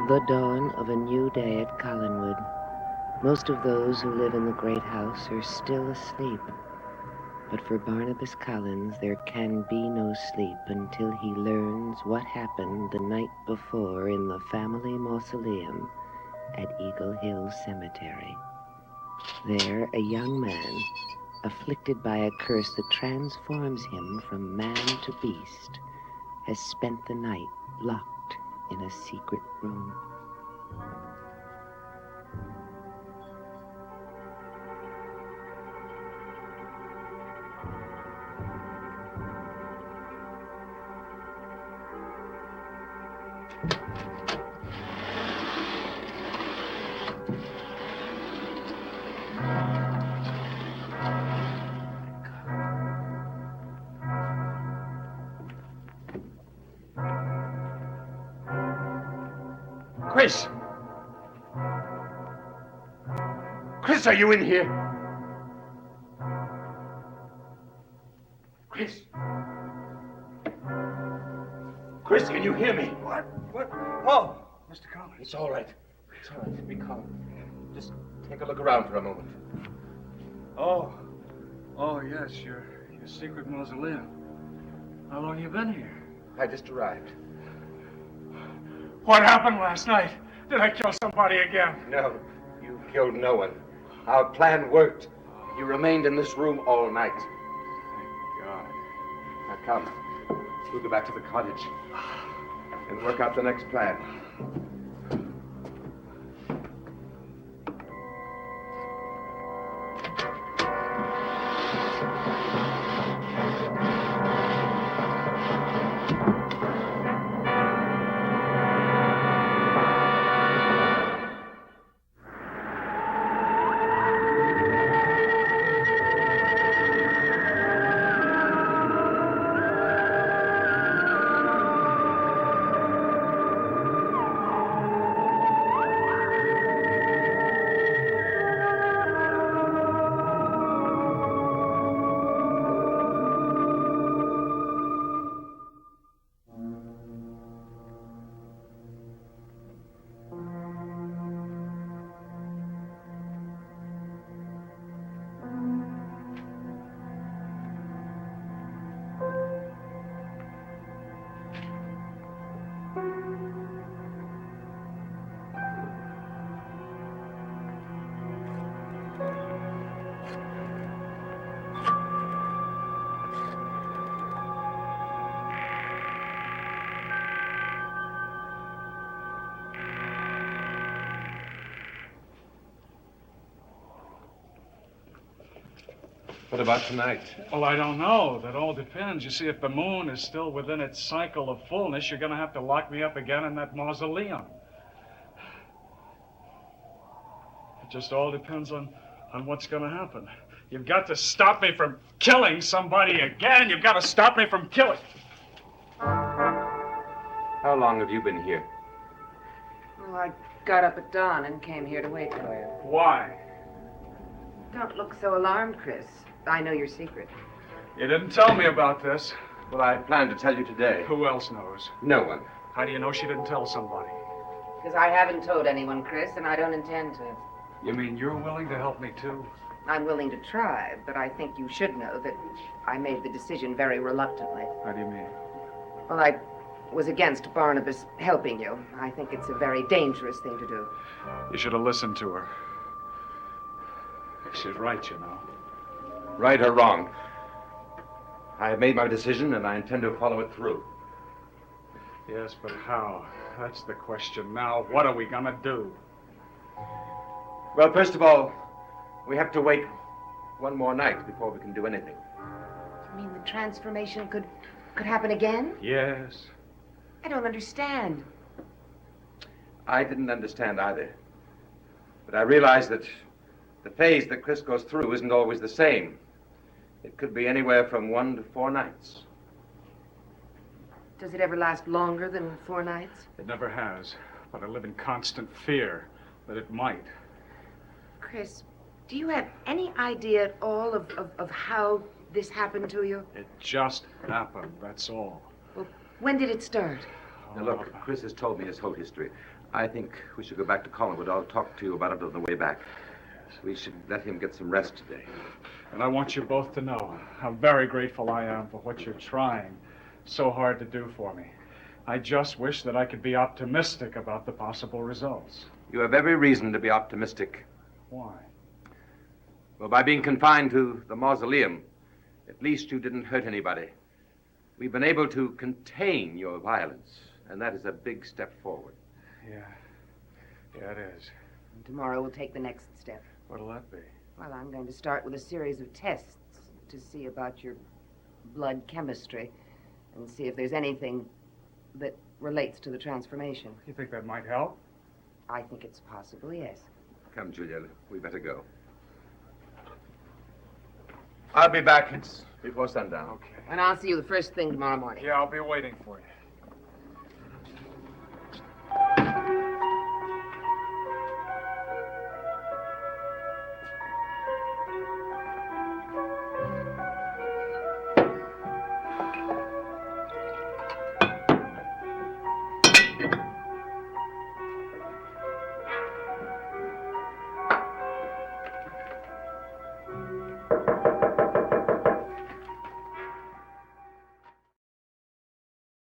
The dawn of a new day at Collinwood. Most of those who live in the great house are still asleep. But for Barnabas Collins, there can be no sleep until he learns what happened the night before in the family mausoleum at Eagle Hill Cemetery. There, a young man, afflicted by a curse that transforms him from man to beast, has spent the night locked in a secret room. Chris! Chris, are you in here? Chris! Chris, can you hear me? What? Oh, Mr. Collins. It's all right. It's all right. Be calm. Just take a look around for a moment. Oh, yes, your secret mausoleum. How long you been here? I just arrived. What happened last night? Did I kill somebody again? No, you killed no one. Our plan worked. You remained in this room all night. Thank God. Now come. We'll go back to the cottage and work out the next plan. What about tonight? Well, I don't know. That all depends. You see, if the moon is still within its cycle of fullness, you're going to have to lock me up again in that mausoleum. It just all depends on what's going to happen. You've got to stop me from killing somebody again. You've got to stop me from killing. How long have you been here? Well, I got up at dawn and came here to wait for you. Why? Don't look so alarmed, Chris. I know your secret. You didn't tell me about this. Well, I planned to tell you today. Who else knows? No one. How do you know she didn't tell somebody? Because I haven't told anyone, Chris, and I don't intend to. You mean you're willing to help me, too? I'm willing to try, but I think you should know that I made the decision very reluctantly. How do you mean? Well, I was against Barnabas helping you. I think it's a very dangerous thing to do. You should have listened to her. She's right, you know. Right or wrong, I have made my decision and I intend to follow it through. Yes, but how? That's the question now. What are we gonna do? Well, first of all, we have to wait one more night before we can do anything. You mean the transformation could happen again? Yes. I don't understand. I didn't understand either. But I realized that the phase that Chris goes through isn't always the same. It could be anywhere from 1 to 4 nights. Does it ever last longer than 4 nights? It never has, but I live in constant fear that it might. Chris, do you have any idea at all of how this happened to you? It just happened, that's all. Well, when did it start? Now, look, Chris has told me his whole history. I think we should go back to Collinwood. I'll talk to you about it on the way back. We should let him get some rest today. And I want you both to know how very grateful I am for what you're trying so hard to do for me. I just wish that I could be optimistic about the possible results. You have every reason to be optimistic. Why? Well, by being confined to the mausoleum, at least you didn't hurt anybody. We've been able to contain your violence, and that is a big step forward. Yeah, it is. And tomorrow we'll take the next step. What'll that be? Well, I'm going to start with a series of tests to see about your blood chemistry and see if there's anything that relates to the transformation. You think that might help? I think it's possible, yes. Come, Julia, we better go. I'll be back before sundown. Okay. And I'll see you the first thing tomorrow morning. Yeah, I'll be waiting for you.